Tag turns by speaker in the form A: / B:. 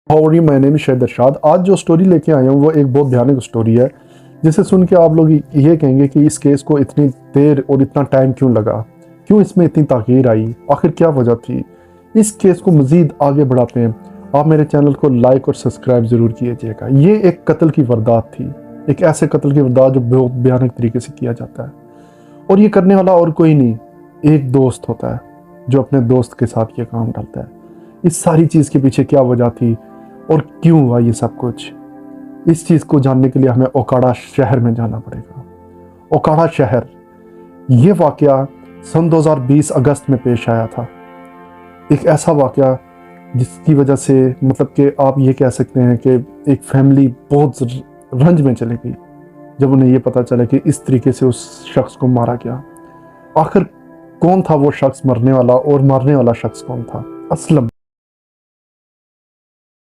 A: How my name is Shahid Irshad. आज जो story लेके आया हूँ वो एक बहुत भयानक स्टोरी है, जिसे सुन के आप लोग ये कहेंगे कि इस केस को इतनी देर और इतना टाइम क्यों लगा, क्यों इसमें इतनी ताख़ीर आई, आखिर क्या वजह थी। इस केस को मज़ीद आगे बढ़ाते हैं, आप मेरे चैनल को लाइक और सब्सक्राइब ज़रूर कीजिएगा। ये एक कत्ल की वारदात थी, एक ऐसे कत्ल की वारदात जो बहुत भयानक तरीके से किया जाता है, और ये करने वाला और कोई नहीं, एक दोस्त होता है जो अपने दोस्त के साथ ये काम डालता है। इस सारी चीज़ के पीछे क्या वजह थी और क्यों हुआ ये सब कुछ, इस चीज़ को जानने के लिए हमें ओकाड़ा शहर में जाना पड़ेगा। ओकाड़ा शहर, ये वाक़या सन 2020 अगस्त में पेश आया था। एक ऐसा वाक़या जिसकी वजह से मतलब कि आप ये कह सकते हैं कि एक फैमिली बहुत रंज में चली गई जब उन्हें ये पता चला कि इस तरीके से उस शख्स को मारा गया। आखिर कौन था वो शख्स मरने वाला, और मारने वाला शख्स कौन था? असलम।